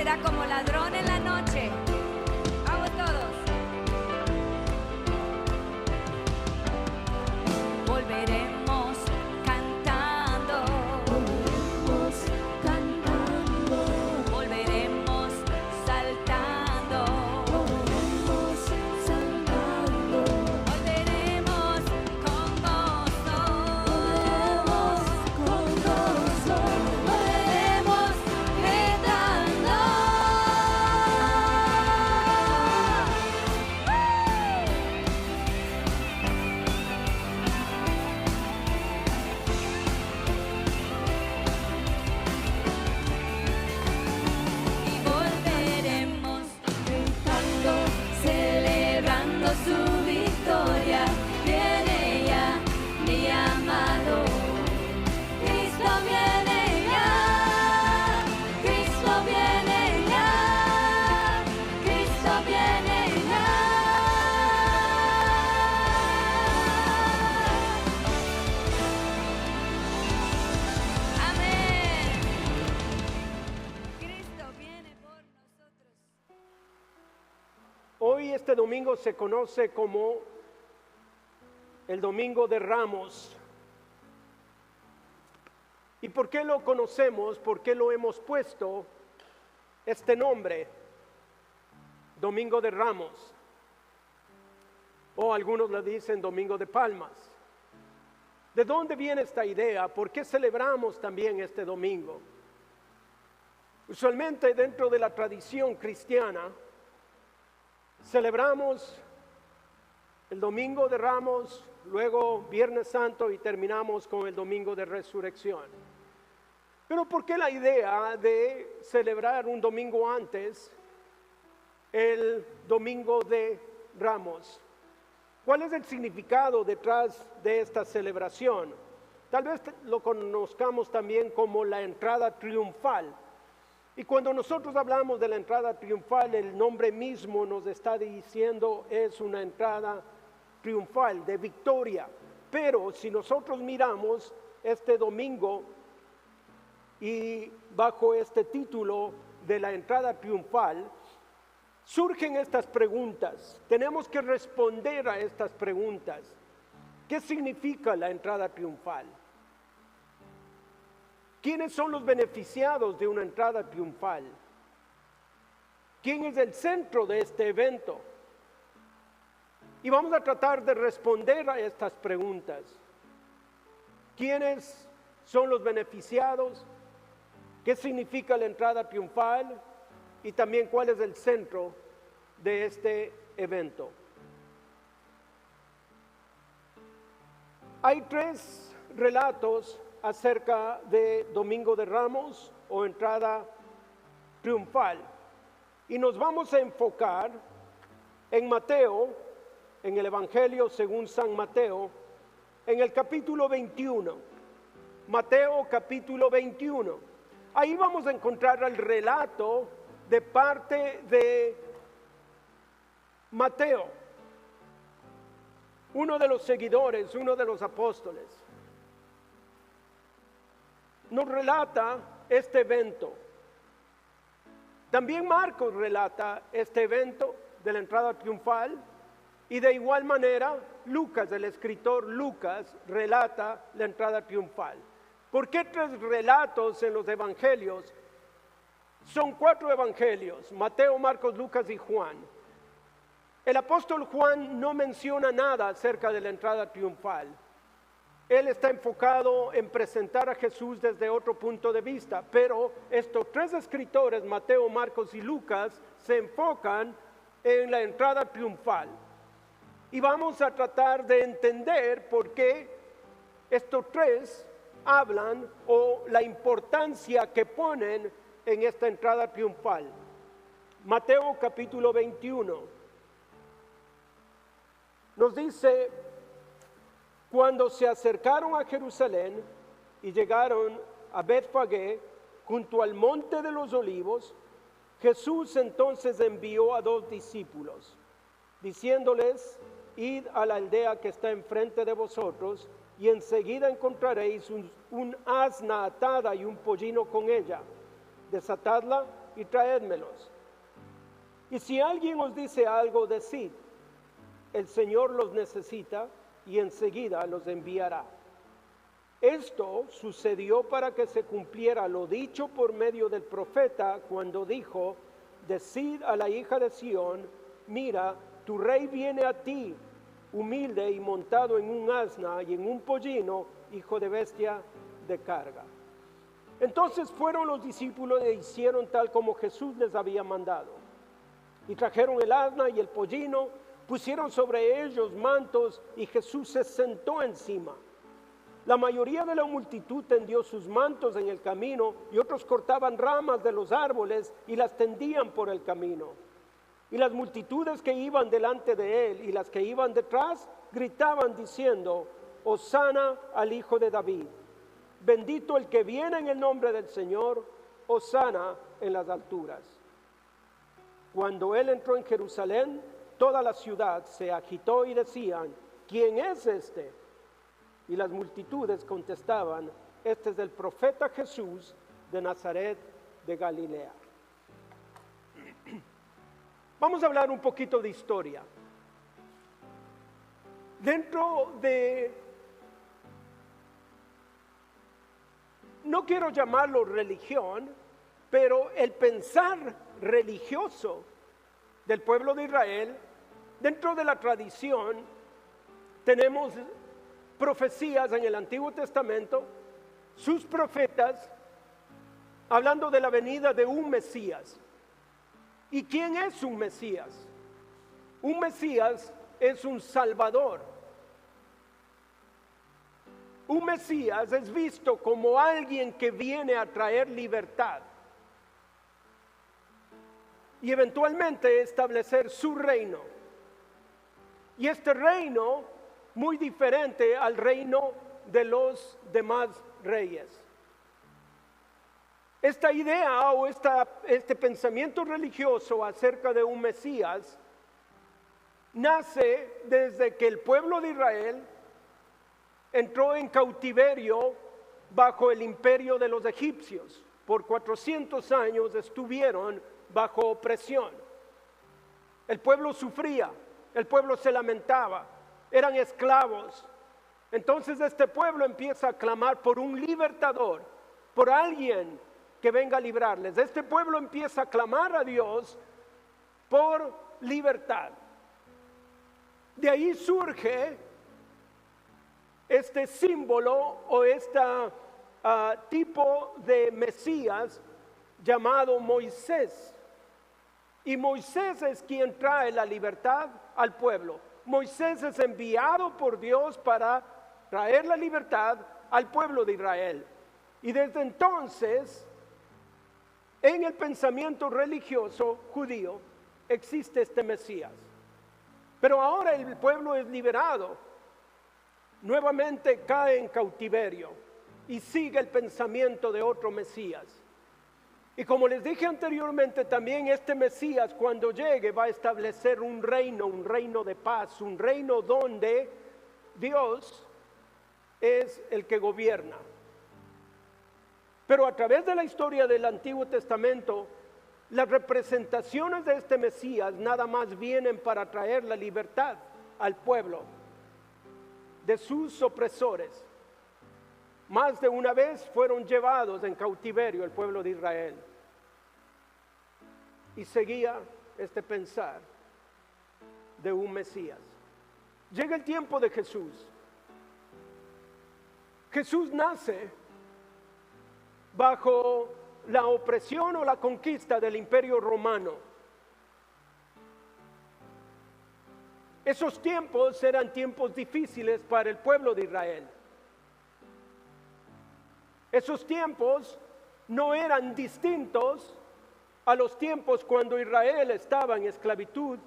vendrá como ladrón en la noche. Vamos todos. Volveremos cantando. Volveremos cantando. Volveremos saltando. Volveremos saltando. Volveremos con gozo. Volveremos con gozo. Volveremos gritando. Y volveremos gritando, celebrando su victoria. Viene ya, mi amado. Cristo viene ya. Cristo viene ya. Cristo viene ya. Amén. Cristo viene por nosotros. Hoy este domingo se conoce como el Domingo de Ramos. ¿Y por qué lo conocemos? ¿Por qué lo hemos puesto este nombre? Domingo de Ramos. O algunos le dicen Domingo de Palmas. ¿De dónde viene esta idea? ¿Por qué celebramos también este domingo? Usualmente dentro de la tradición cristiana, celebramos el Domingo de Ramos, luego Viernes Santo y terminamos con el Domingo de Resurrección. Pero ¿por qué la idea de celebrar un domingo antes, el Domingo de Ramos? ¿Cuál es el significado detrás de esta celebración? Tal vez lo conozcamos también como la entrada triunfal. Y cuando nosotros hablamos de la entrada triunfal, el nombre mismo nos está diciendo es una entrada triunfal, de victoria. Pero si nosotros miramos este domingo y bajo este título de la entrada triunfal, surgen estas preguntas. Tenemos que responder a estas preguntas. ¿Qué significa la entrada triunfal? ¿Quiénes son los beneficiados de una entrada triunfal? ¿Quién es el centro de este evento? Y vamos a tratar de responder a estas preguntas. ¿Quiénes son los beneficiados? ¿Qué significa la entrada triunfal? Y también cuál es el centro de este evento. Hay tres relatos acerca de Domingo de Ramos o entrada triunfal. Y nos vamos a enfocar en Mateo, en el Evangelio según San Mateo, en el capítulo 21. Mateo capítulo 21. Ahí vamos a encontrar el relato de parte de Mateo, uno de los seguidores, uno de los apóstoles. Nos relata este evento. También Marcos relata este evento de la entrada triunfal y de igual manera Lucas, el escritor Lucas, relata la entrada triunfal. ¿Por qué tres relatos en los evangelios? Son 4 evangelios: Mateo, Marcos, Lucas y Juan. El apóstol Juan no menciona nada acerca de la entrada triunfal. Él está enfocado en presentar a Jesús desde otro punto de vista, pero estos 3 escritores, Mateo, Marcos y Lucas, se enfocan en la entrada triunfal. Y vamos a tratar de entender por qué estos 3 hablan o la importancia que ponen en esta entrada triunfal. Mateo capítulo 21 nos dice: cuando se acercaron a Jerusalén y llegaron a Betfagé, junto al monte de los olivos, Jesús entonces envió a 2 discípulos, diciéndoles: id a la aldea que está enfrente de vosotros, y enseguida encontraréis un asna atada y un pollino con ella. Desatadla y traédmelos. Y si alguien os dice algo, decid, el Señor los necesita y enseguida los enviará. Esto sucedió para que se cumpliera lo dicho por medio del profeta cuando dijo, decid a la hija de Sión, mira, tu rey viene a ti, humilde y montado en un asna y en un pollino, hijo de bestia de carga. Entonces fueron los discípulos e hicieron tal como Jesús les había mandado. Y trajeron el asna y el pollino, pusieron sobre ellos mantos y Jesús se sentó encima. La mayoría de la multitud tendió sus mantos en el camino y otros cortaban ramas de los árboles y las tendían por el camino. Y las multitudes que iban delante de él y las que iban detrás gritaban diciendo, Hosana al Hijo de David. Bendito el que viene en el nombre del Señor, Hosana en las alturas. Cuando él entró en Jerusalén, toda la ciudad se agitó y decían, ¿quién es este? Y las multitudes contestaban, este es el profeta Jesús de Nazaret de Galilea. Vamos a hablar un poquito de historia. Dentro de, no quiero llamarlo religión, pero el pensar religioso del pueblo de Israel, dentro de la tradición, tenemos profecías en el Antiguo Testamento, sus profetas, hablando de la venida de un Mesías. ¿Y quién es un Mesías? Un Mesías es un Salvador. Un Mesías es visto como alguien que viene a traer libertad y eventualmente establecer su reino. Y este reino muy diferente al reino de los demás reyes. Esta idea o este pensamiento religioso acerca de un Mesías nace desde que el pueblo de Israel entró en cautiverio bajo el imperio de los egipcios. Por 400 años estuvieron bajo opresión. El pueblo sufría, el pueblo se lamentaba, eran esclavos. Entonces este pueblo empieza a clamar por un libertador, por alguien que venga a librarles. Este pueblo empieza a clamar a Dios por libertad. De ahí surge este símbolo o este tipo de Mesías llamado Moisés. Y Moisés es quien trae la libertad al pueblo. Moisés es enviado por Dios para traer la libertad al pueblo de Israel. Y desde entonces, en el pensamiento religioso judío, existe este Mesías. Pero ahora el pueblo es liberado. Nuevamente cae en cautiverio y sigue el pensamiento de otro Mesías. Y como les dije anteriormente, también este Mesías cuando llegue va a establecer un reino de paz, un reino donde Dios es el que gobierna. Pero a través de la historia del Antiguo Testamento, las representaciones de este Mesías nada más vienen para traer la libertad al pueblo de sus opresores. Más de una vez fueron llevados en cautiverio el pueblo de Israel. Y seguía este pensar de un Mesías. Llega el tiempo de Jesús. Jesús nace bajo la opresión o la conquista del Imperio Romano. Esos tiempos eran tiempos difíciles para el pueblo de Israel. Esos tiempos no eran distintos a los tiempos cuando Israel estaba en esclavitud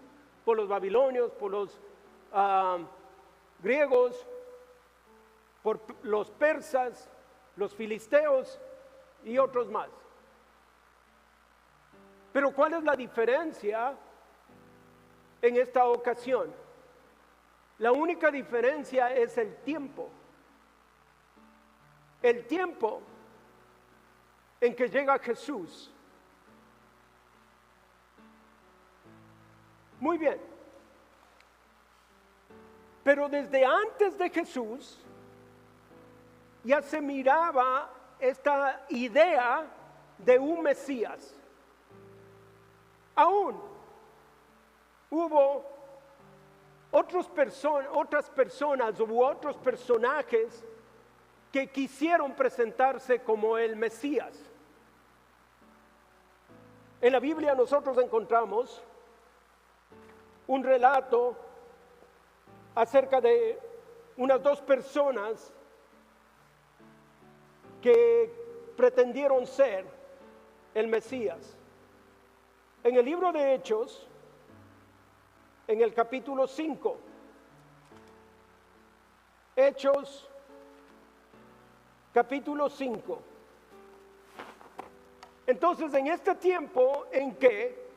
por los babilonios, por los griegos, por los persas, los filisteos y otros más. Pero ¿cuál es la diferencia en esta ocasión? La única diferencia es el tiempo. El tiempo en que llega Jesús Muy bien. Pero desde antes de Jesús ya se miraba esta idea de un Mesías. Aún hubo otras personas u otros personajes que quisieron presentarse como el Mesías. En la Biblia nosotros encontramos un relato acerca de unas dos personas que pretendieron ser el Mesías. En el libro de Hechos, en el capítulo 5, Hechos capítulo 5. Entonces, en este tiempo en que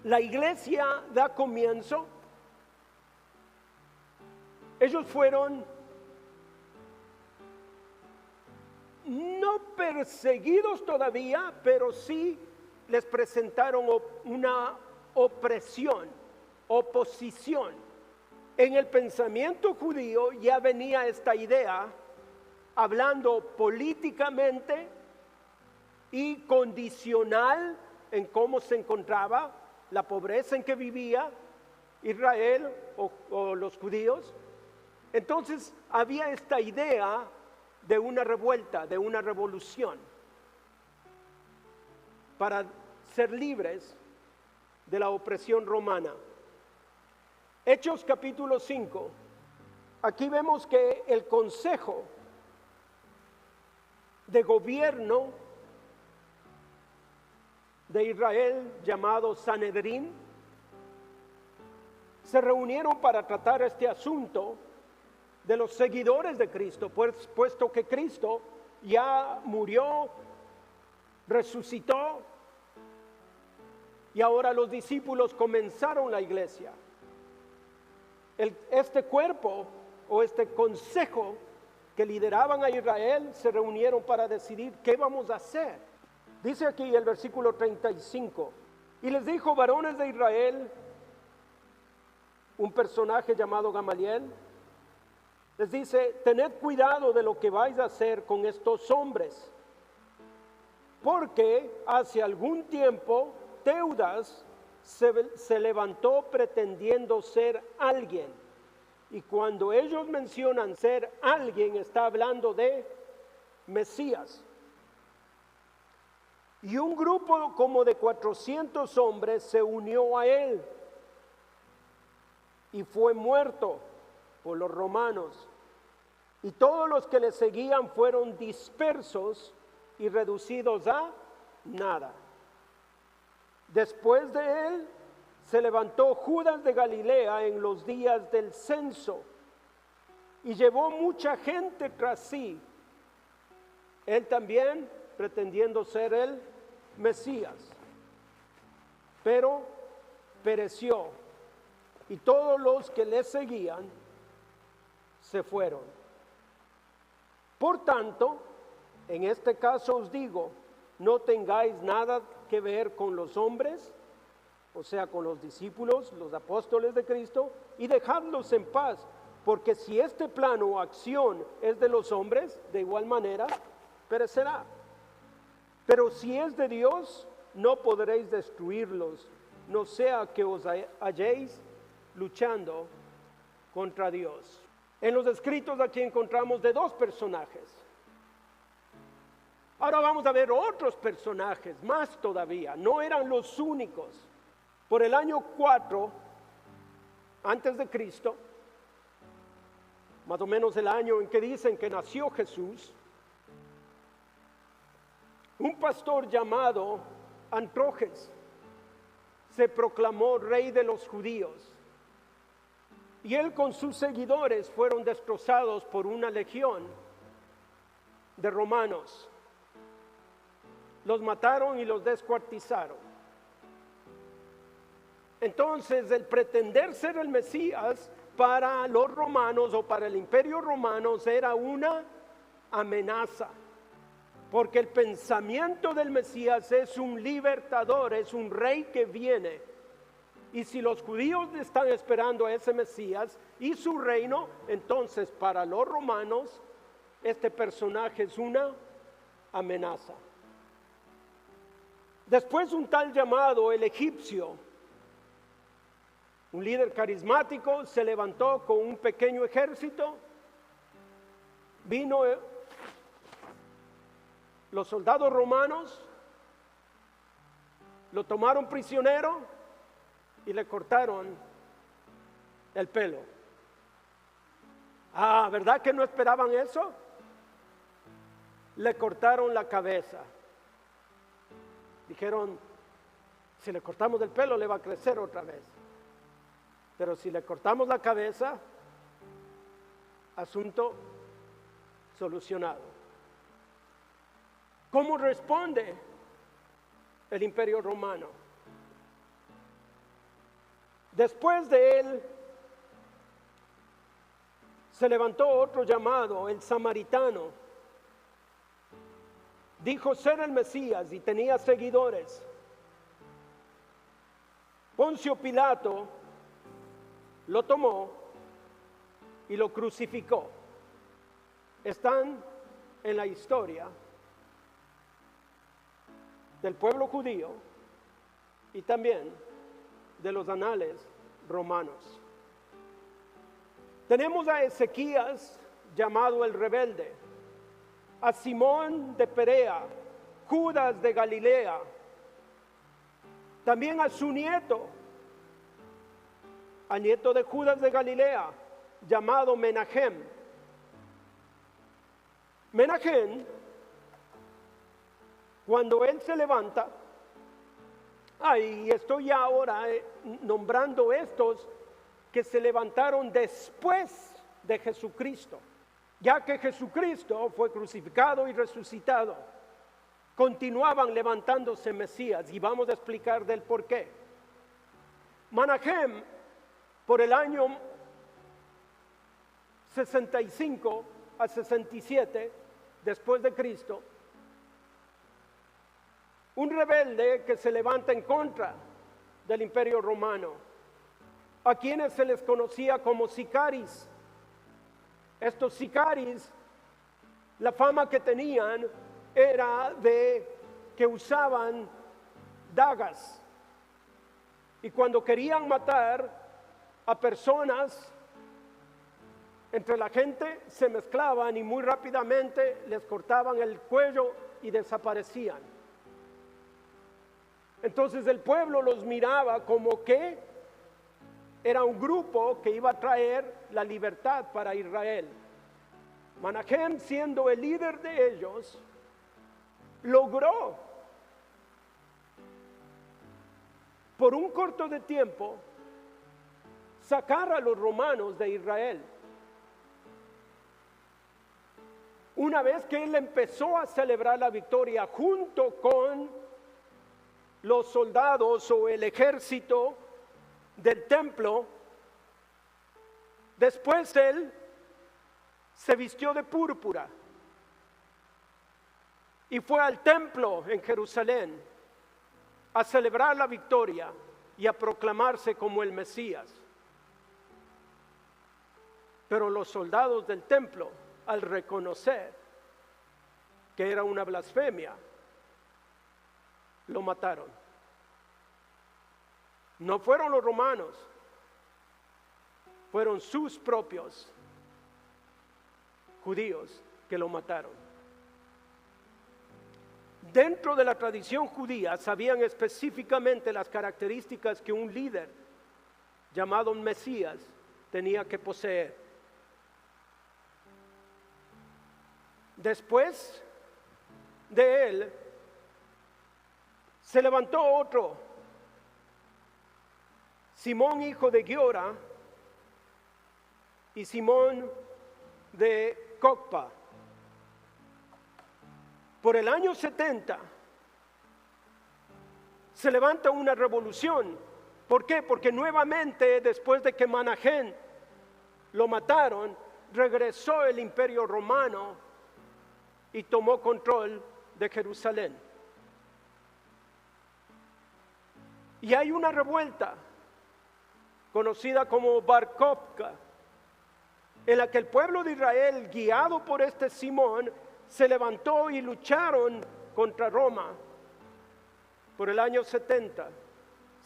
la iglesia da comienzo, ellos fueron no perseguidos todavía, pero sí les presentaron una oposición. En el pensamiento judío ya venía esta idea, hablando políticamente y condicional en cómo se encontraba, la pobreza en que vivía Israel o los judíos. Entonces había esta idea de una revuelta, de una revolución, para ser libres de la opresión romana. Hechos capítulo 5, aquí vemos que el consejo de gobierno de Israel, llamado Sanedrín, se reunieron para tratar este asunto de los seguidores de Cristo, puesto que Cristo ya murió, resucitó, y ahora los discípulos comenzaron la iglesia. Este cuerpo o este consejo que lideraban a Israel se reunieron para decidir qué vamos a hacer. Dice aquí el versículo 35, y les dijo: varones de Israel, un personaje llamado Gamaliel, les dice: tened cuidado de lo que vais a hacer con estos hombres, porque hace algún tiempo Teudas se levantó pretendiendo ser alguien, y cuando ellos mencionan ser alguien, está hablando de Mesías. Y un grupo como de 400 hombres se unió a él y fue muerto por los romanos, y todos los que le seguían fueron dispersos y reducidos a nada. Después de él se levantó Judas de Galilea en los días del censo y llevó mucha gente tras sí, él también pretendiendo ser el Mesías, pero pereció, y todos los que le seguían se fueron. Por tanto, en este caso os digo, no tengáis nada que ver con los hombres, o sea, con los discípulos, los apóstoles de Cristo, y dejadlos en paz, porque si este plano o acción es de los hombres, de igual manera perecerá. Pero si es de Dios, no podréis destruirlos, no sea que os halléis luchando contra Dios. En los escritos aquí encontramos de dos personajes. Ahora vamos a ver otros personajes, más todavía. No eran los únicos. Por el año 4 antes de Cristo, más o menos el año en que dicen que nació Jesús, un pastor llamado Antrojes se proclamó rey de los judíos, y él con sus seguidores fueron destrozados por una legión de romanos. Los mataron y los descuartizaron. Entonces, el pretender ser el Mesías para los romanos o para el imperio romano era una amenaza, porque el pensamiento del Mesías es un libertador, es un rey que viene Y si los judíos están esperando a ese Mesías y su reino, entonces para los romanos este personaje es una amenaza. Después un tal llamado el egipcio, un líder carismático, se levantó con un pequeño ejército, vino los soldados romanos, lo tomaron prisionero y le cortaron el pelo. Ah, ¿verdad que no esperaban eso? Le cortaron la cabeza. Dijeron, si le cortamos el pelo le va a crecer otra vez. Pero si le cortamos la cabeza, asunto solucionado. ¿Cómo responde el Imperio Romano? Después de él, se levantó otro llamado, el samaritano. Dijo ser el Mesías y tenía seguidores. Poncio Pilato lo tomó y lo crucificó. Están en la historia del pueblo judío y también de los anales romanos. Tenemos a Ezequías, llamado el rebelde, a Simón de Perea, Judas de Galilea, también a su nieto, al nieto de Judas de Galilea, llamado Menahem. Menahem, cuando él se levanta, y estoy ahora nombrando estos que se levantaron después de Jesucristo, ya que Jesucristo fue crucificado y resucitado, continuaban levantándose Mesías y vamos a explicar del por qué. Menahem, por el año 65 a 67 después de Cristo, un rebelde que se levanta en contra del Imperio Romano, a quienes se les conocía como sicaris. Estos sicaris, la fama que tenían era de que usaban dagas, y cuando querían matar a personas entre la gente, se mezclaban y muy rápidamente les cortaban el cuello y desaparecían. Entonces el pueblo los miraba como que era un grupo que iba a traer la libertad para Israel. Menahem, siendo el líder de ellos, logró por un corto de tiempo sacar a los romanos de Israel. Una vez que él empezó a celebrar la victoria junto con los soldados o el ejército del templo, después él se vistió de púrpura y fue al templo en Jerusalén a celebrar la victoria y a proclamarse como el Mesías. Pero los soldados del templo, al reconocer que era una blasfemia, lo mataron. No fueron los romanos, fueron sus propios judíos que lo mataron. Dentro de la tradición judía sabían específicamente las características que un líder llamado Mesías tenía que poseer. Después de él se levantó otro, Simón hijo de Giora y Simón de Cocpa. Por el año 70 se levanta una revolución. ¿Por qué? Porque nuevamente, después de que Menahem lo mataron, regresó el Imperio Romano y tomó control de Jerusalén. Y hay una revuelta conocida como Bar Kokhba, en la que el pueblo de Israel, guiado por este Simón, se levantó y lucharon contra Roma por el año 70,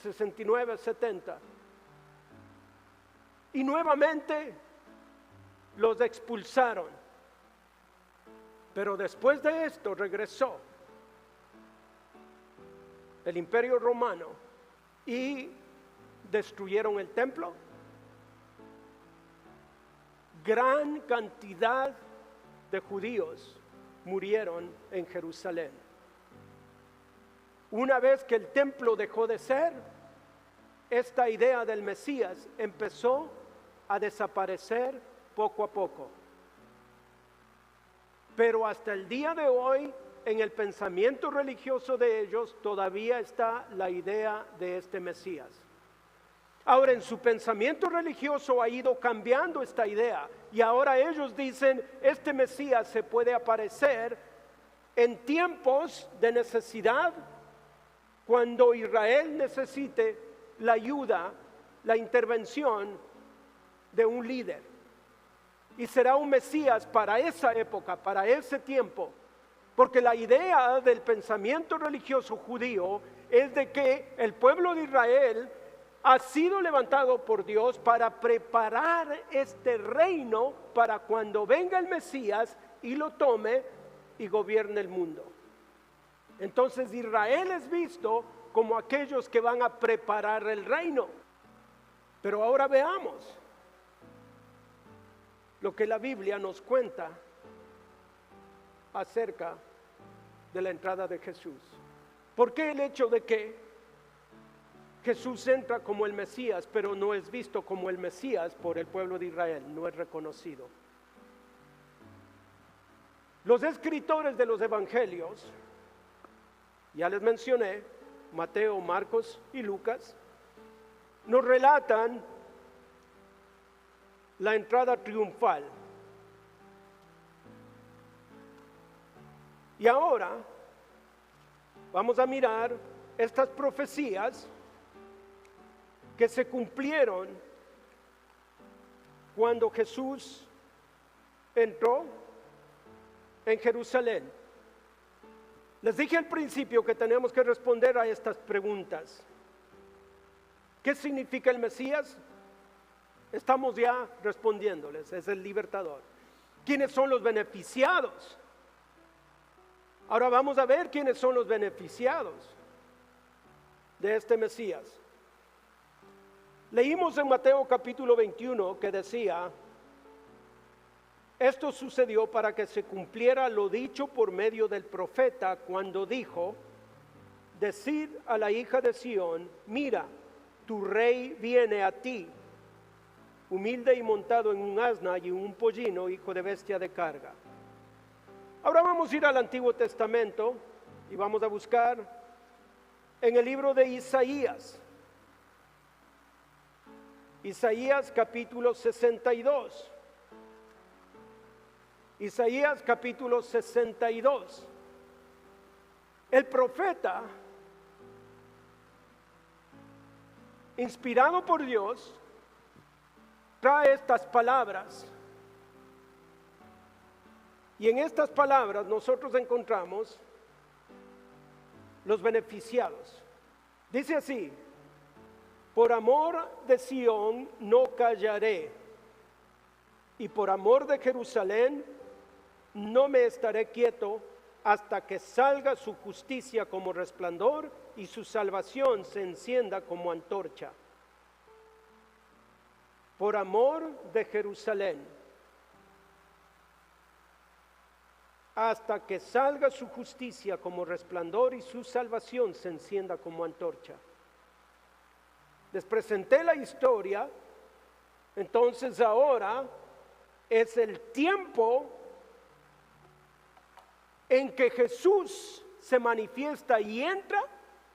69-70. Y nuevamente los expulsaron. Pero después de esto regresó el Imperio Romano y destruyeron el templo. Gran cantidad de judíos murieron en Jerusalén. Una vez que el templo dejó de ser, esta idea del Mesías empezó a desaparecer poco a poco. Pero hasta el día de hoy, en el pensamiento religioso de ellos, todavía está la idea de este Mesías. Ahora, en su pensamiento religioso ha ido cambiando esta idea, y ahora ellos dicen, este Mesías se puede aparecer en tiempos de necesidad, cuando Israel necesite la ayuda, la intervención de un líder. Y será un Mesías para esa época, para ese tiempo. Porque la idea del pensamiento religioso judío es de que el pueblo de Israel ha sido levantado por Dios para preparar este reino para cuando venga el Mesías y lo tome y gobierne el mundo. Entonces Israel es visto como aquellos que van a preparar el reino. Pero ahora veamos lo que la Biblia nos cuenta acerca de la entrada de Jesús. ¿Por qué el hecho de que Jesús entra como el Mesías, pero no es visto como el Mesías por el pueblo de Israel, no es reconocido? Los escritores de los evangelios, ya les mencioné, Mateo, Marcos y Lucas, nos relatan la entrada triunfal. Y ahora vamos a mirar estas profecías que se cumplieron cuando Jesús entró en Jerusalén. Les dije al principio que tenemos que responder a estas preguntas. ¿Qué significa el Mesías? Estamos ya respondiéndoles, es el libertador. ¿Quiénes son los beneficiados? Ahora vamos a ver quiénes son los beneficiados de este Mesías. Leímos en Mateo capítulo 21 que decía, esto sucedió para que se cumpliera lo dicho por medio del profeta cuando dijo, decid a la hija de Sión, mira, tu rey viene a ti, humilde y montado en un asna y en un pollino, hijo de bestia de carga. Ahora vamos a ir al Antiguo Testamento y vamos a buscar en el libro de Isaías. Isaías capítulo 62. Isaías capítulo 62. El profeta, inspirado por Dios, trae estas palabras. Y en estas palabras nosotros encontramos los beneficiados. Dice así, por amor de Sión no callaré, y por amor de Jerusalén no me estaré quieto hasta que salga su justicia como resplandor y su salvación se encienda como antorcha. Por amor de Jerusalén, hasta que salga su justicia como resplandor y su salvación se encienda como antorcha. Les presenté la historia, entonces ahora es el tiempo en que Jesús se manifiesta y entra.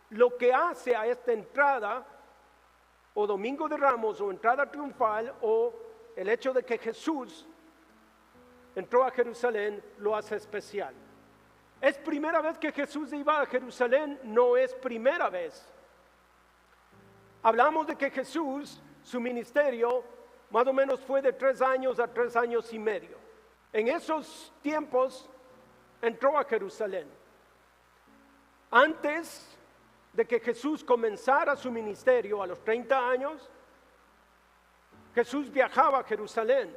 Lo que hace a esta entrada, o Domingo de Ramos, o entrada triunfal, o el hecho de que Jesús entró a Jerusalén, lo hace especial. ¿Es primera vez que Jesús iba a Jerusalén? No es primera vez. Hablamos de que Jesús Su ministerio más o menos fue de 3 años a 3 años y medio. En esos tiempos entró a Jerusalén. Antes de que Jesús comenzara su ministerio a los 30 años, Jesús viajaba a Jerusalén,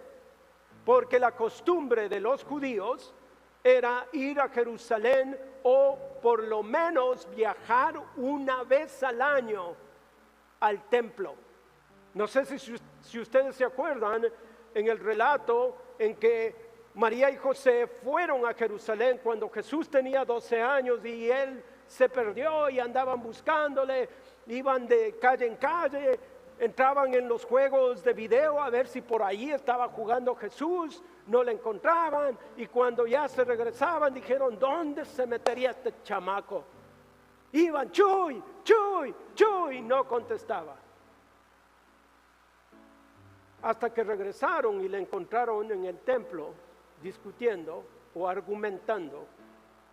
porque la costumbre de los judíos era ir a Jerusalén o por lo menos viajar una vez al año al templo. No sé si ustedes se acuerdan en el relato en que María y José fueron a Jerusalén cuando Jesús tenía 12 años y él se perdió y andaban buscándole, iban de calle en calle, entraban en los juegos de video a ver si por ahí estaba jugando Jesús, no le encontraban y cuando ya se regresaban dijeron, ¿dónde se metería este chamaco? Iban, Chuy, Chuy, Chuy, no contestaba. Hasta que regresaron y le encontraron en el templo discutiendo o argumentando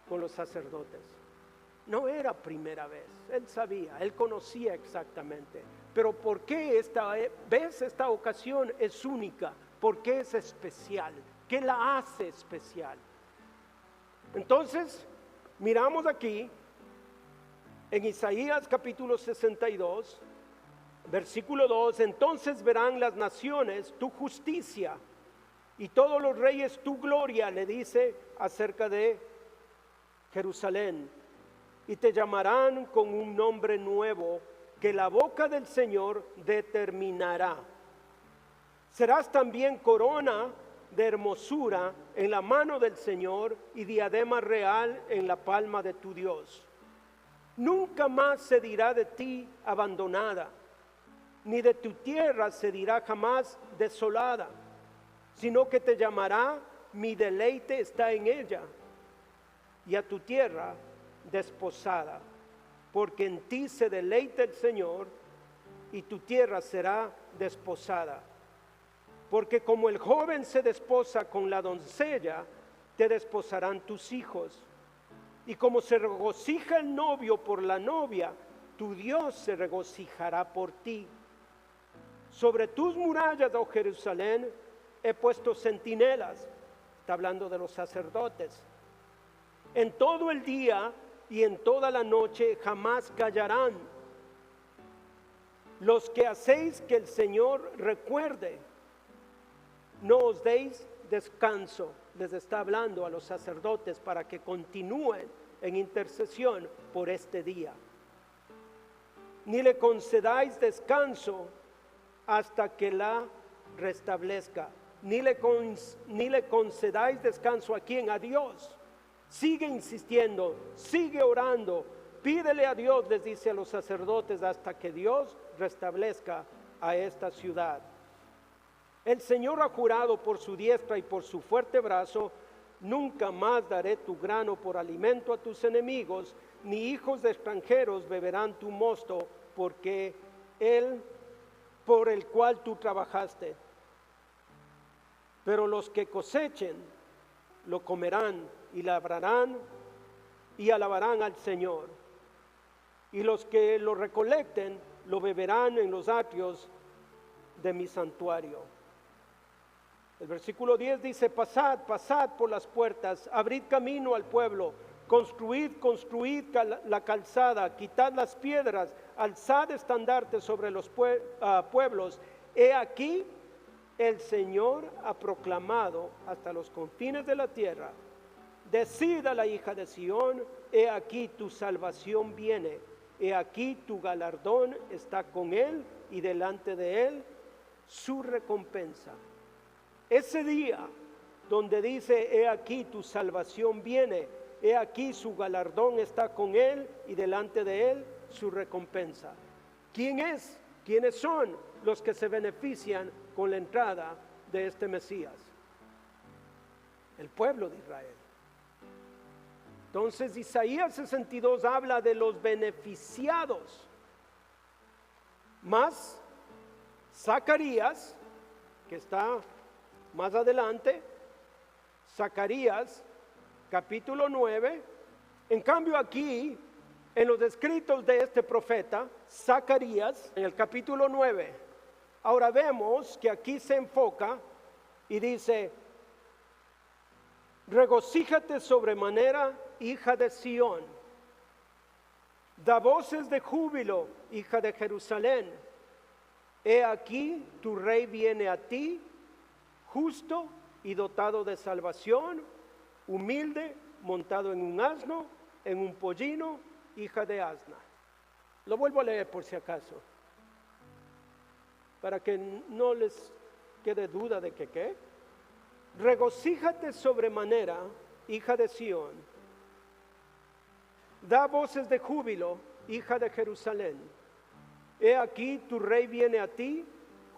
con los sacerdotes. No era primera vez, él sabía, él conocía exactamente. Pero ¿por qué esta vez, esta ocasión es única? ¿Por qué es especial? ¿Qué la hace especial? Entonces, miramos aquí en Isaías capítulo 62, versículo 2, entonces verán las naciones tu justicia y todos los reyes tu gloria, le dice acerca de Jerusalén, y te llamarán con un nombre nuevo que la boca del Señor determinará. Serás también corona de hermosura en la mano del Señor y diadema real en la palma de tu Dios. Nunca más se dirá de ti abandonada, ni de tu tierra se dirá jamás desolada, sino que te llamará mi deleite está en ella, y a tu tierra desposada, porque en ti se deleita el Señor, y tu tierra será desposada. Porque como el joven se desposa con la doncella, te desposarán tus hijos. Y como se regocija el novio por la novia, tu Dios se regocijará por ti. Sobre tus murallas, oh Jerusalén, he puesto centinelas. Está hablando de los sacerdotes. En todo el día y en toda la noche jamás callarán. Los que hacéis que el Señor recuerde, no os deis descanso. Les está hablando a los sacerdotes para que continúen en intercesión por este día. Ni le concedáis descanso hasta que la restablezca. Ni le concedáis descanso a quien, a Dios. Sigue insistiendo, sigue orando, pídele a Dios, les dice a los sacerdotes, hasta que Dios restablezca a esta ciudad. El Señor ha jurado por su diestra y por su fuerte brazo, nunca más daré tu grano por alimento a tus enemigos, ni hijos de extranjeros beberán tu mosto, porque él por el cual tú trabajaste. Pero los que cosechen lo comerán y labrarán y alabarán al Señor. Y los que lo recolecten lo beberán en los atrios de mi santuario. El versículo 10 dice, pasad, pasad por las puertas, abrid camino al pueblo, construid la calzada, quitad las piedras, alzad estandartes sobre los pueblos. He aquí, el Señor ha proclamado hasta los confines de la tierra. Decid a la hija de Sión, he aquí tu salvación viene, he aquí tu galardón está con él y delante de él su recompensa. Ese día donde dice, he aquí tu salvación viene, he aquí su galardón está con él y delante de él su recompensa. ¿Quién es? ¿Quiénes son los que se benefician con la entrada de este Mesías? El pueblo de Israel. Entonces Isaías 62 habla de los beneficiados. Más Zacarías, que está más adelante, Zacarías capítulo 9. En cambio aquí, en los escritos de este profeta, Zacarías, en el capítulo 9, Ahora vemos que aquí se enfoca y dice, regocíjate sobremanera, hija de Sión. Da voces de júbilo, hija de Jerusalén. He aquí, tu rey viene a ti, justo y dotado de salvación, humilde, montado en un asno, en un pollino, hija de asna. Lo vuelvo a leer por si acaso, para que no les quede duda de que qué. Regocíjate sobremanera, hija de Sión. Da voces de júbilo, hija de Jerusalén. He aquí, tu rey viene a ti,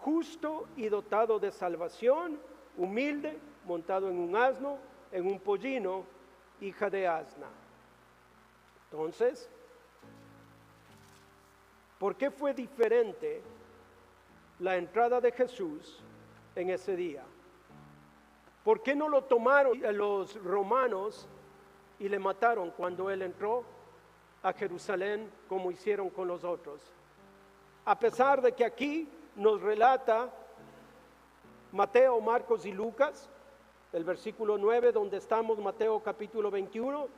justo y dotado de salvación, humilde, montado en un asno, en un pollino, hija de asna. Entonces, ¿por qué fue diferente la entrada de Jesús en ese día? ¿Por qué no lo tomaron los romanos y le mataron cuando él entró a Jerusalén como hicieron con los otros? A pesar de que aquí nos relata Mateo, Marcos y Lucas, el versículo 9 donde estamos, Mateo capítulo 21,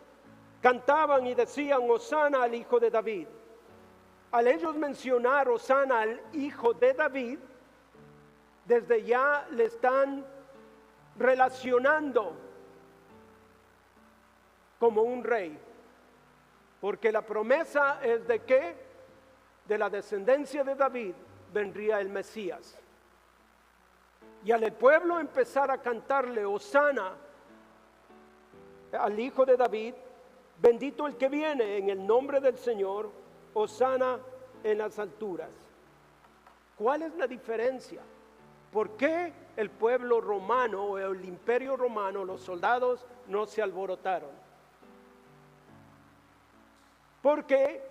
cantaban y decían, Hosana al hijo de David. Al ellos mencionar Hosana al hijo de David, desde ya le están relacionando como un rey, porque la promesa es de que de la descendencia de David vendría el Mesías. Y al el pueblo empezar a cantarle Hosana al hijo de David, bendito el que viene en el nombre del Señor, Hosana en las alturas. ¿Cuál es la diferencia? ¿Por qué el pueblo romano o el imperio romano, los soldados no se alborotaron? Porque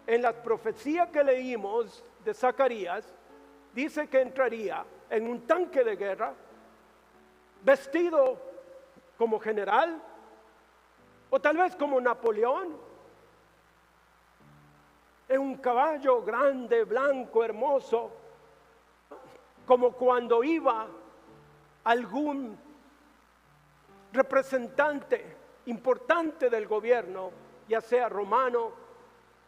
en la profecía que leímos de Zacarías, dice que entraría en un tanque de guerra, vestido como general, o tal vez como Napoleón, en un caballo grande, blanco, hermoso, como cuando iba algún representante importante del gobierno, ya sea romano,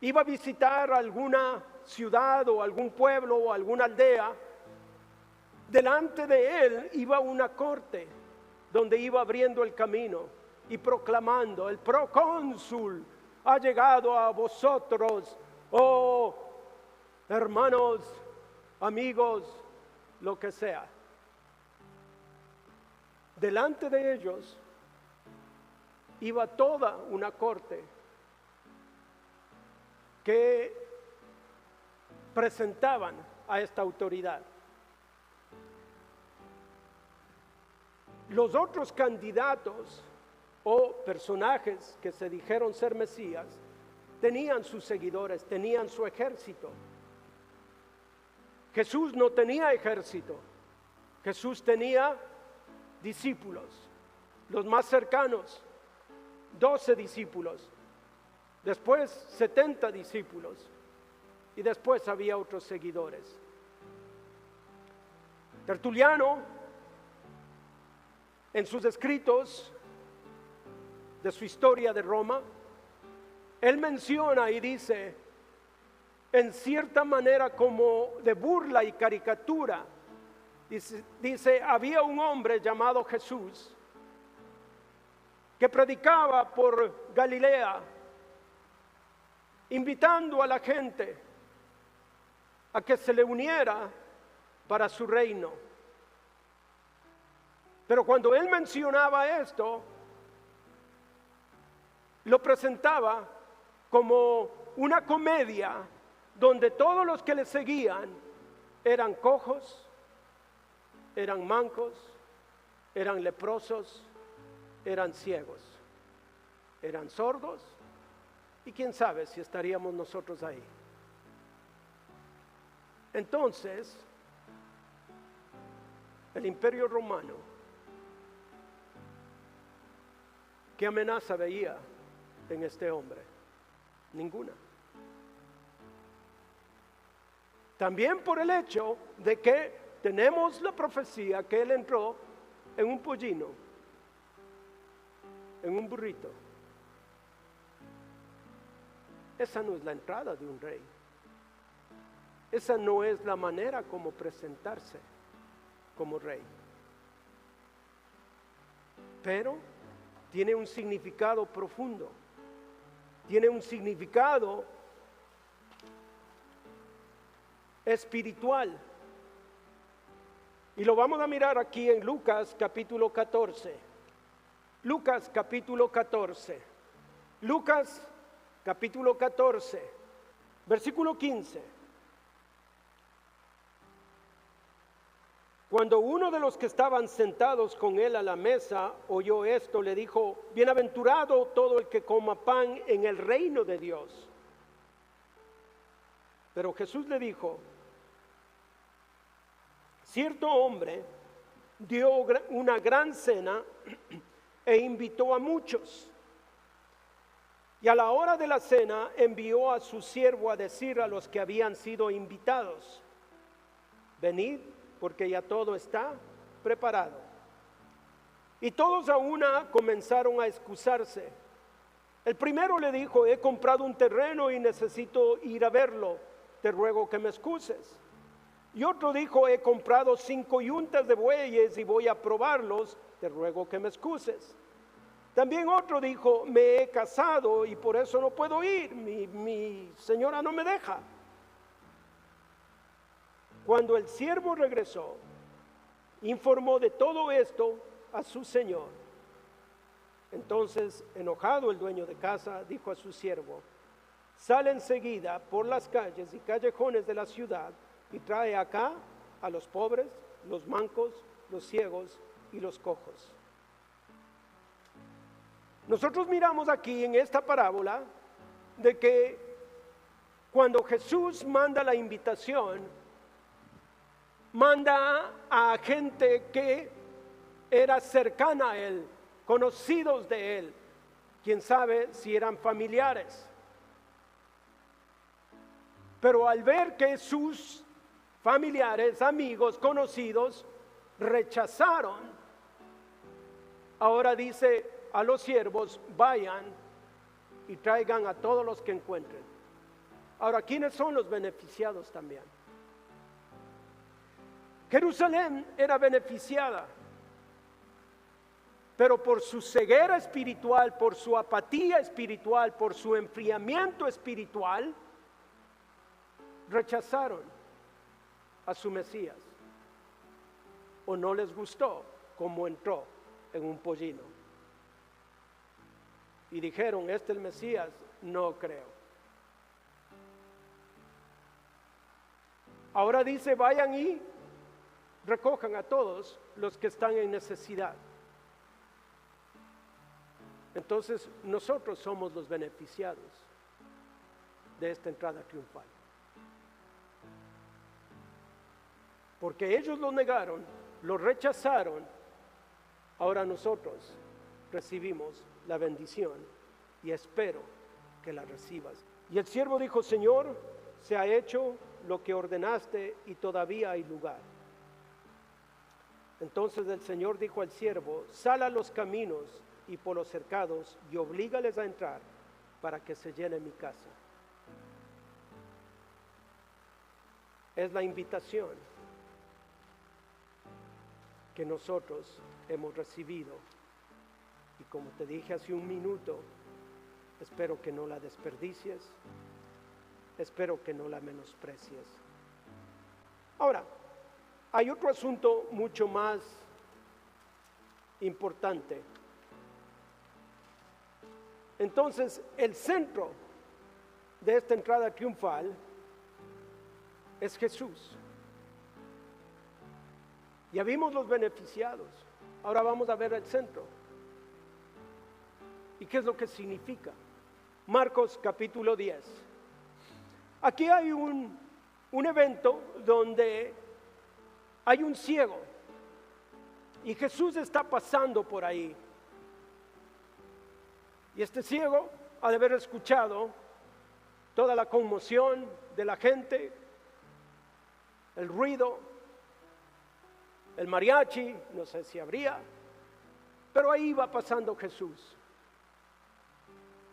iba a visitar alguna ciudad o algún pueblo o alguna aldea. Delante de él iba una corte donde iba abriendo el camino y proclamando, el procónsul ha llegado a vosotros, oh hermanos, amigos, lo que sea. Delante de ellos iba toda una corte que presentaban a esta autoridad. Los otros candidatos o personajes que se dijeron ser Mesías tenían sus seguidores, tenían su ejército. Jesús no tenía ejército, Jesús tenía discípulos, los más cercanos, 12 discípulos, después 70 discípulos y después había otros seguidores. Tertuliano, en sus escritos de su historia de Roma, él menciona y dice, en cierta manera como de burla y caricatura, dice, había un hombre llamado Jesús que predicaba por Galilea, invitando a la gente a que se le uniera para su reino. Pero cuando él mencionaba esto, lo presentaba como una comedia donde todos los que le seguían eran cojos, eran mancos, eran leprosos, eran ciegos, eran sordos, y quién sabe si estaríamos nosotros ahí. Entonces, el Imperio Romano, ¿qué amenaza veía en este hombre? Ninguna. También por el hecho de que tenemos la profecía que Él entró en un pollino, en un burrito. Esa no es la entrada de un rey. Esa no es la manera como presentarse como rey. Pero tiene un significado profundo. Tiene un significado espiritual. Y lo vamos a mirar aquí en Lucas capítulo 14. Lucas capítulo 14. Lucas capítulo 14, versículo 15. Cuando uno de los que estaban sentados con él a la mesa oyó esto, le dijo: bienaventurado todo el que coma pan en el reino de Dios. Pero Jesús le dijo: cierto hombre dio una gran cena e invitó a muchos. Y a la hora de la cena envió a su siervo a decir a los que habían sido invitados: venid, porque ya todo está preparado. Y todos a una comenzaron a excusarse. El primero le dijo: he comprado un terreno y necesito ir a verlo, te ruego que me excuses. Y otro dijo: he comprado 5 yuntas de bueyes y voy a probarlos, te ruego que me excuses. También otro dijo: me he casado y por eso no puedo ir, mi señora no me deja. Cuando el siervo regresó, informó de todo esto a su señor. Entonces, enojado el dueño de casa, dijo a su siervo: sale enseguida por las calles y callejones de la ciudad y trae acá a los pobres, los mancos, los ciegos y los cojos. Nosotros miramos aquí en esta parábola de que cuando Jesús manda la invitación, manda a gente que era cercana a Él, conocidos de Él, quién sabe si eran familiares. Pero al ver que sus familiares, amigos, conocidos rechazaron, ahora dice a los siervos: vayan y traigan a todos los que encuentren. Ahora, ¿quiénes son los beneficiados también? Jerusalén era beneficiada, pero por su ceguera espiritual, por su apatía espiritual, por su enfriamiento espiritual, rechazaron a su Mesías, o no les gustó como entró en un pollino. Y dijeron: este es el Mesías, no creo. Ahora dice: vayan y recojan a todos los que están en necesidad. Entonces nosotros somos los beneficiados de esta entrada triunfal. Porque ellos lo negaron, lo rechazaron. Ahora nosotros recibimos la bendición y espero que la recibas. Y el siervo dijo: Señor, se ha hecho lo que ordenaste y todavía hay lugar. Entonces el Señor dijo al siervo: sal a los caminos y por los cercados y oblígales a entrar para que se llene mi casa. Es la invitación que nosotros hemos recibido, y como te dije hace un minuto, espero que no la desperdicies, espero que no la menosprecies. Ahora, hay otro asunto mucho más importante. Entonces, el centro de esta entrada triunfal es Jesús. Ya vimos los beneficiados, ahora vamos a ver el centro. ¿Y qué es lo que significa? Marcos capítulo 10. Aquí hay un evento donde hay un ciego y Jesús está pasando por ahí. Y este ciego ha de haber escuchado toda la conmoción de la gente el ruido, el mariachi, no sé si habría, pero ahí va pasando Jesús.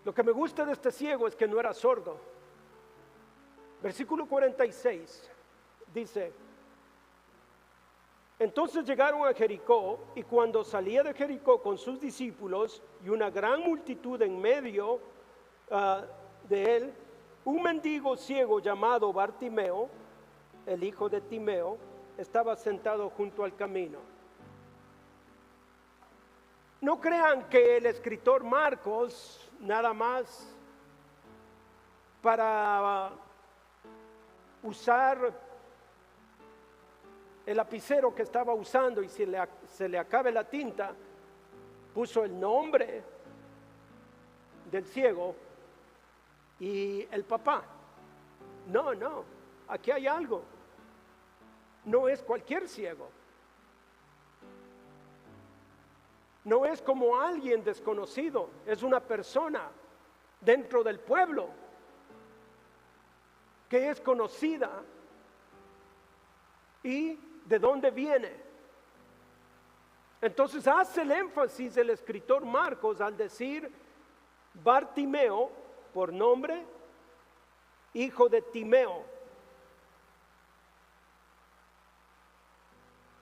Lo que me gusta de este ciego es que no era sordo. Versículo 46 dice: entonces llegaron a Jericó, y cuando salía de Jericó con sus discípulos y una gran multitud en medio de él, un mendigo ciego llamado Bartimeo, el hijo de Timeo, estaba sentado junto al camino. No crean que el escritor Marcos, nada más para usar el lapicero que estaba usando y se le acabe la tinta, puso el nombre del ciego y el papá. No, aquí hay algo. No es cualquier ciego. No es como alguien desconocido, es una persona dentro del pueblo que es conocida. ¿Y de dónde viene? Entonces hace el énfasis el escritor Marcos al decir Bartimeo por nombre, hijo de Timeo.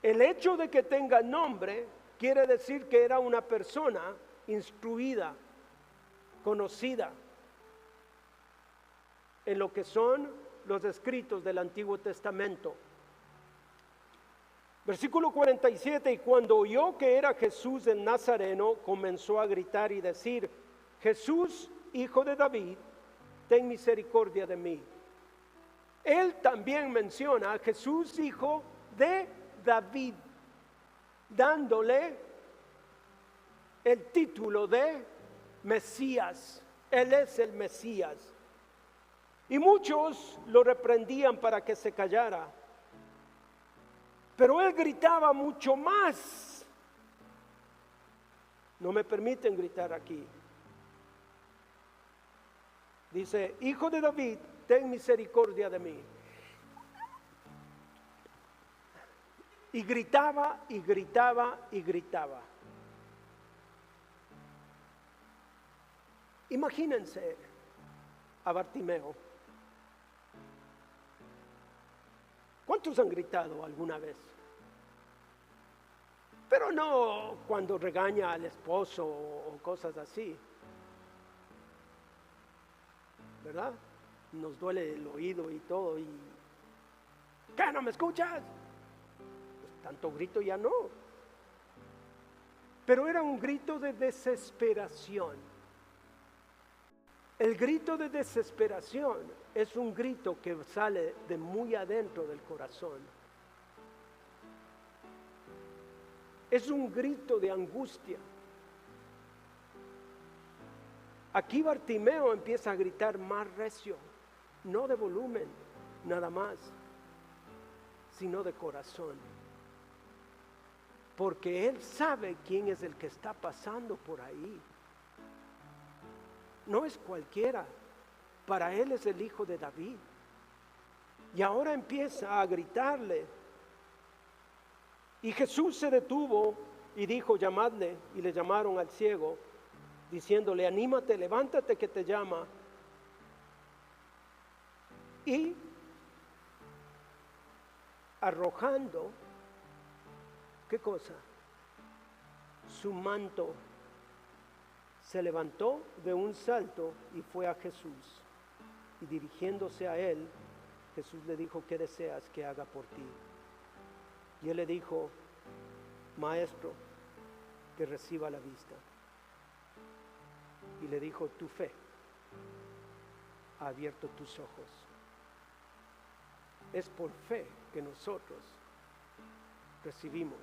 El hecho de que tenga nombre quiere decir que era una persona instruida, conocida en lo que son los escritos del Antiguo Testamento. Versículo 47: y cuando oyó que era Jesús el Nazareno, comenzó a gritar y decir: Jesús, hijo de David, ten misericordia de mí. Él también menciona a Jesús, hijo de David, dándole el título de Mesías. Él es el Mesías. Y muchos lo reprendían para que se callara, pero él gritaba mucho más. No me permiten gritar aquí. Dice: hijo de David, ten misericordia de mí. Y gritaba y gritaba y gritaba. Imagínense a Bartimeo. ¿Cuántos han gritado alguna vez? Pero no cuando regaña al esposo o cosas así, ¿verdad? Nos duele el oído y todo, y ¿qué, no me escuchas? Pues tanto grito ya no. Pero era un grito de desesperación. El grito de desesperación es un grito que sale de muy adentro del corazón. Es un grito de angustia. Aquí Bartimeo empieza a gritar más recio, no de volumen, nada más, sino de corazón. Porque él sabe quién es el que está pasando por ahí. No es cualquiera, para él es el hijo de David. Y ahora empieza a gritarle. Y Jesús se detuvo y dijo: llamadle. Y le llamaron al ciego, diciéndole: anímate, levántate, que te llama. Y arrojando, ¿qué cosa? Su manto, se levantó de un salto y fue a Jesús. Y dirigiéndose a él, Jesús le dijo: ¿qué deseas que haga por ti? Y él le dijo: maestro, que reciba la vista. Y le dijo: tu fe ha abierto tus ojos. Es por fe que nosotros recibimos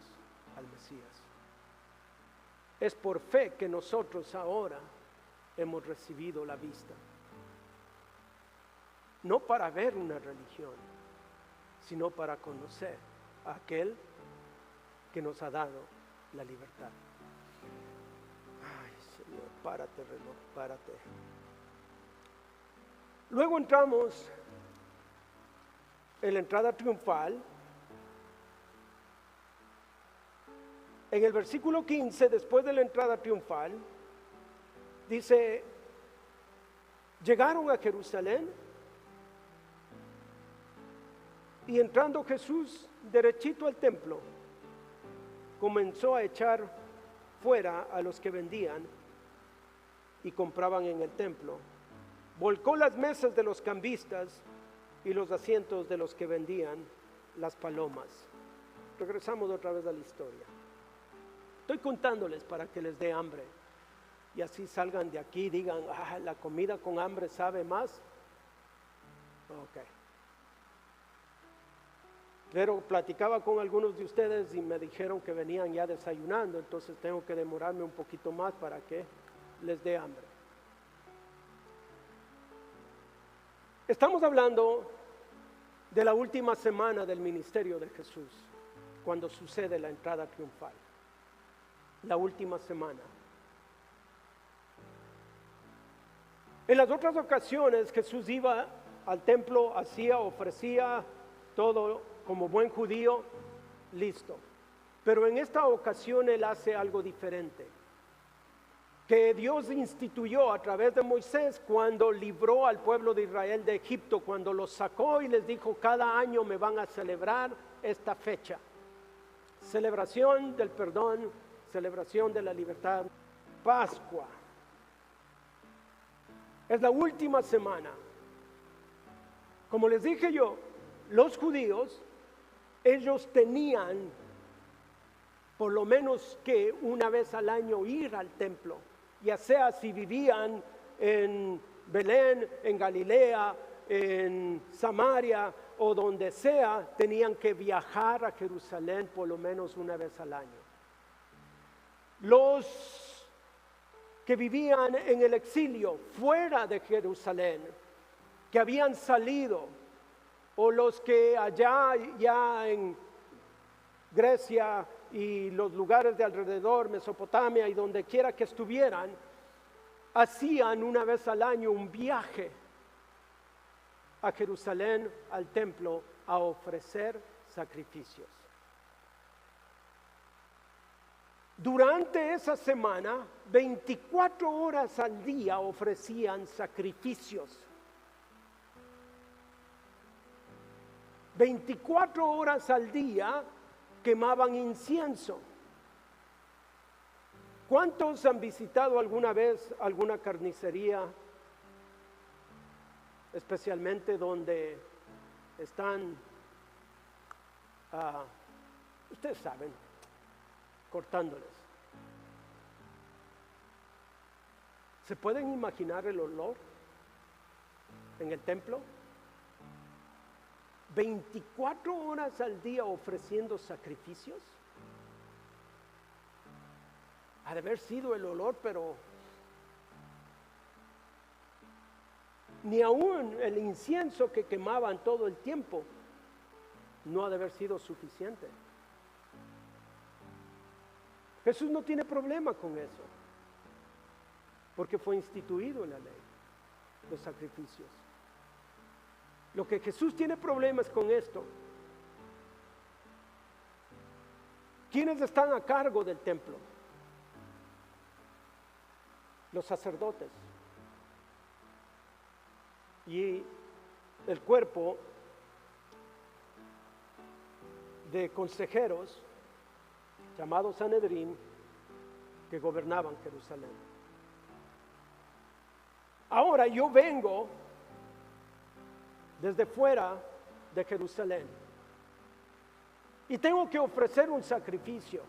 al Mesías. Es por fe que nosotros ahora hemos recibido la vista. No para ver una religión, sino para conocer a aquel que nos ha dado la libertad. Ay, Señor, párate, reloj, párate. Luego entramos en la entrada triunfal, en el versículo 15, después de la entrada triunfal, dice, llegaron a Jerusalén y entrando Jesús derechito al templo, comenzó a echar fuera a los que vendían y compraban en el templo. Volcó las mesas de los cambistas y los asientos de los que vendían las palomas. Regresamos otra vez a la historia. Estoy contándoles para que les dé hambre y así salgan de aquí y digan, la comida con hambre sabe más. Ok. Pero platicaba con algunos de ustedes y me dijeron que venían ya desayunando, entonces tengo que demorarme un poquito más para que les dé hambre. Estamos hablando de la última semana del ministerio de Jesús, cuando sucede la entrada triunfal. La última semana. En las otras ocasiones Jesús iba al templo, ofrecía todo como buen judío, listo. Pero en esta ocasión Él hace algo diferente, que Dios instituyó a través de Moisés cuando libró al pueblo de Israel de Egipto, cuando los sacó y les dijo, cada año me van a celebrar esta fecha. Celebración del perdón, celebración de la libertad, Pascua. Es la última semana. Como les dije yo, los judíos, ellos tenían por lo menos que una vez al año ir al templo, ya sea si vivían en Belén, en Galilea, en Samaria o donde sea, tenían que viajar a Jerusalén por lo menos una vez al año. Los que vivían en el exilio fuera de Jerusalén, que habían salido, o los que allá ya en Grecia y los lugares de alrededor, Mesopotamia y donde quiera que estuvieran, hacían una vez al año un viaje a Jerusalén, al templo, a ofrecer sacrificios. Durante esa semana, 24 horas al día ofrecían sacrificios. 24 horas al día quemaban incienso. ¿Cuántos han visitado alguna vez alguna carnicería, especialmente donde están, ustedes saben, cortándoles? ¿Se pueden imaginar el olor en el templo? 24 horas al día ofreciendo sacrificios. Ha de haber sido el olor, pero ni aún el incienso que quemaban todo el tiempo no ha de haber sido suficiente. Jesús no tiene problema con eso, porque fue instituido en la ley, los sacrificios. Lo que Jesús tiene problemas con esto. ¿Quiénes están a cargo del templo? Los sacerdotes. Y el cuerpo de consejeros llamados Sanedrín que gobernaban Jerusalén. Ahora yo vengo desde fuera de Jerusalén y tengo que ofrecer un sacrificio.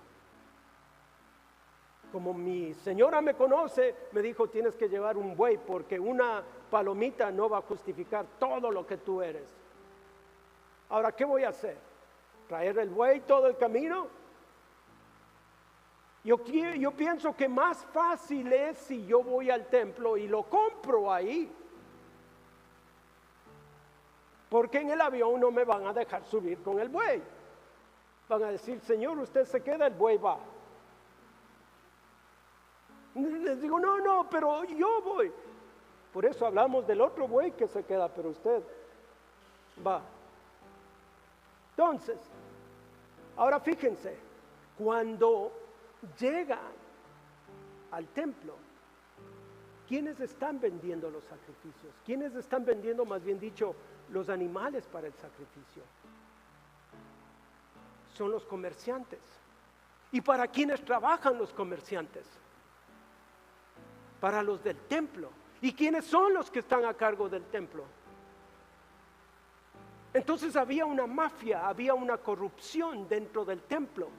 Como mi señora me conoce, me dijo, tienes que llevar un buey porque una palomita no va a justificar todo lo que tú eres. Ahora, ¿qué voy a hacer? ¿Traer el buey todo el camino? Yo pienso que más fácil es si yo voy al templo y lo compro ahí. Porque en el avión no me van a dejar subir con el buey. Van a decir, Señor, usted se queda, el buey va. Les digo, no, pero yo voy. Por eso hablamos del otro buey que se queda, pero usted va. Entonces, ahora fíjense, cuando llegan al templo, ¿quiénes están vendiendo los sacrificios? ¿Quiénes están vendiendo, más bien dicho, los animales para el sacrificio? Son los comerciantes. ¿Y para quiénes trabajan los comerciantes? Para los del templo. ¿Y quiénes son los que están a cargo del templo? Entonces había una mafia, había una corrupción dentro del templo.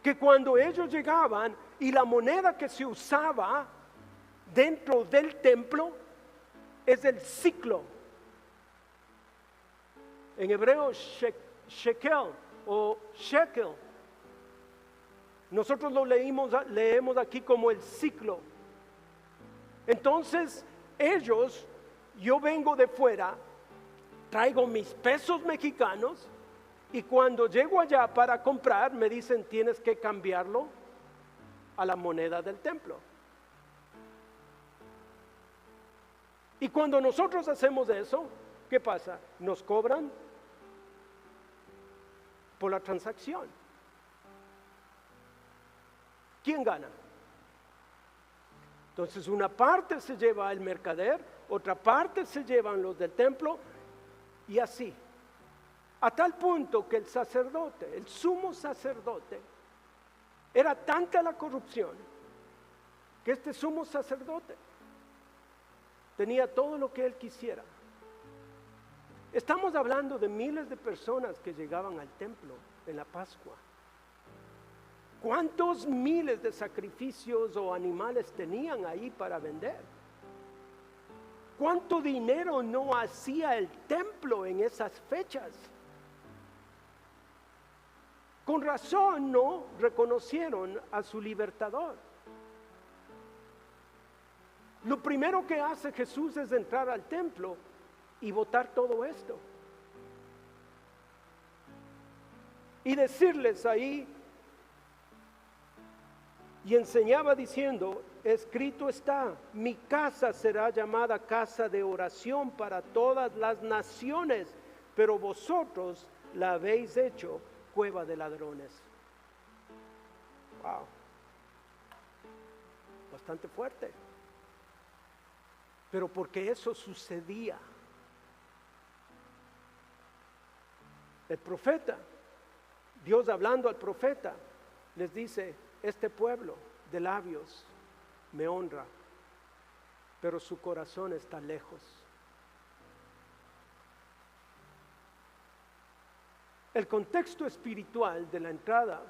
Que cuando ellos llegaban y la moneda que se usaba dentro del templo es el siclo. En hebreo shekel o shekel. Nosotros lo leemos aquí como el siclo. Entonces ellos, yo vengo de fuera, traigo mis pesos mexicanos y cuando llego allá para comprar me dicen tienes que cambiarlo a la moneda del templo. Y cuando nosotros hacemos eso, ¿qué pasa? Nos cobran por la transacción. ¿Quién gana? Entonces una parte se lleva el mercader, otra parte se llevan los del templo y así. A tal punto que el sacerdote, el sumo sacerdote, era tanta la corrupción que este sumo sacerdote tenía todo lo que él quisiera. Estamos hablando de miles de personas que llegaban al templo en la Pascua. ¿Cuántos miles de sacrificios o animales tenían ahí para vender? ¿Cuánto dinero no hacía el templo en esas fechas? Con razón no reconocieron a su libertador. Lo primero que hace Jesús es entrar al templo y botar todo esto. Y decirles ahí, y enseñaba diciendo, escrito está, mi casa será llamada casa de oración para todas las naciones, pero vosotros la habéis hecho cueva de ladrones. Wow. Bastante fuerte. Pero porque eso sucedía. El profeta, Dios hablando al profeta, les dice, este pueblo de labios me honra, pero su corazón está lejos. El contexto espiritual de la entrada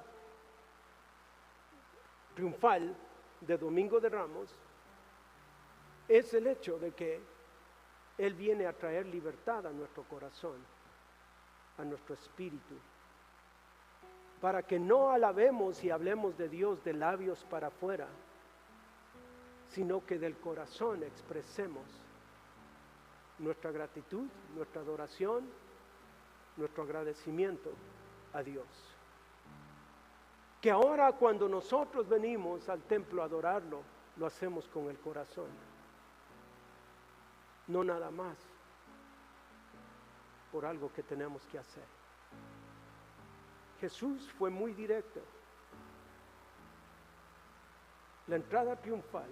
triunfal de Domingo de Ramos es el hecho de que Él viene a traer libertad a nuestro corazón, a nuestro espíritu, para que no alabemos y hablemos de Dios de labios para afuera, sino que del corazón expresemos nuestra gratitud, nuestra adoración, nuestro agradecimiento a Dios. Que ahora cuando nosotros venimos al templo a adorarlo, lo hacemos con el corazón, no nada más por algo que tenemos que hacer. Jesús fue muy directo. La entrada triunfal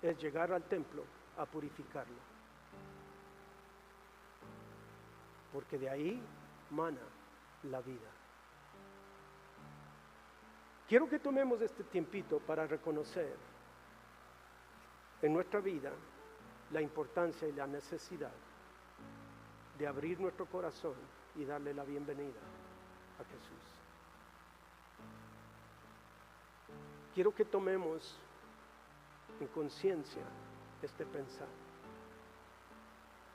es llegar al templo a purificarlo, porque de ahí mana la vida. Quiero que tomemos este tiempito para reconocer en nuestra vida la importancia y la necesidad de abrir nuestro corazón y darle la bienvenida a Jesús. Quiero que tomemos en conciencia este pensar.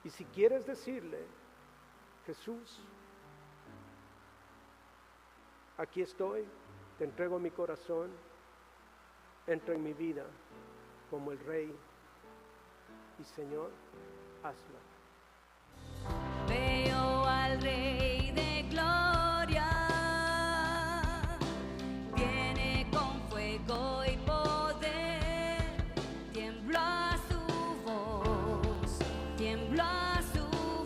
Y si quieres decirle, Jesús, aquí estoy, te entrego mi corazón, entra en mi vida como el Rey y Señor, hazlo. Veo al Rey de Gloria, viene con fuego y poder, tiembla su voz, tiembla su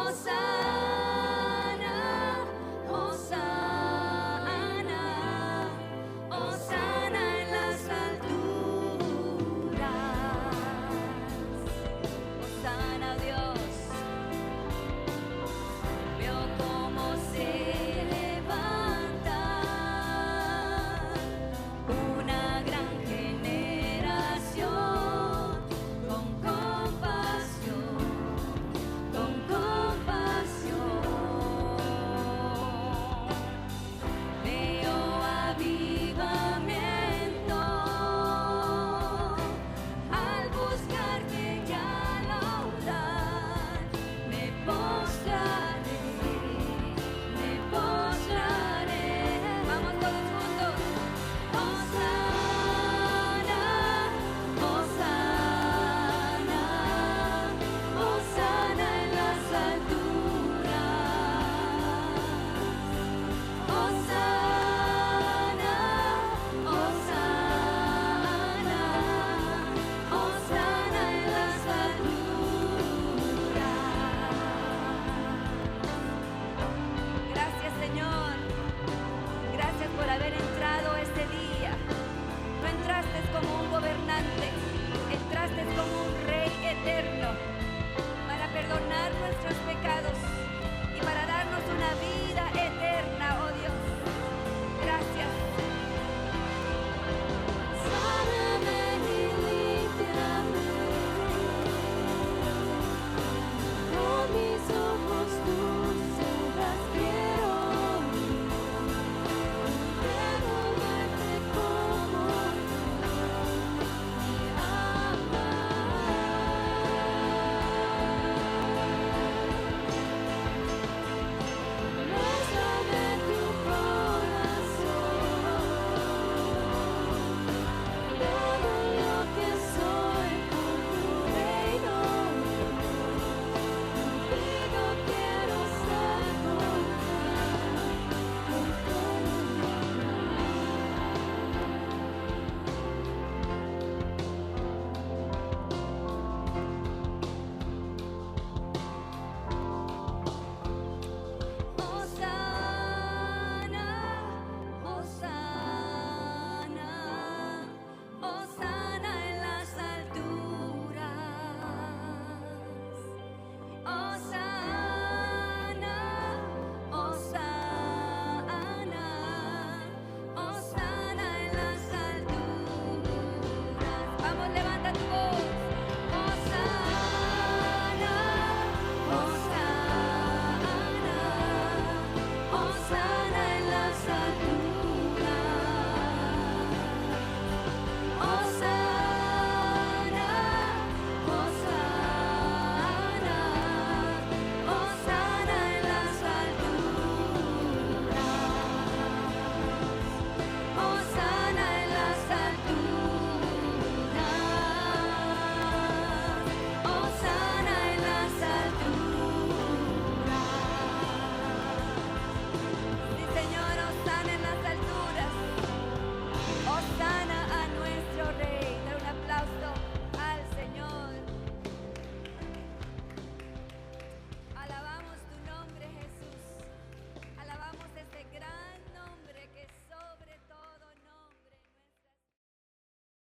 hermosa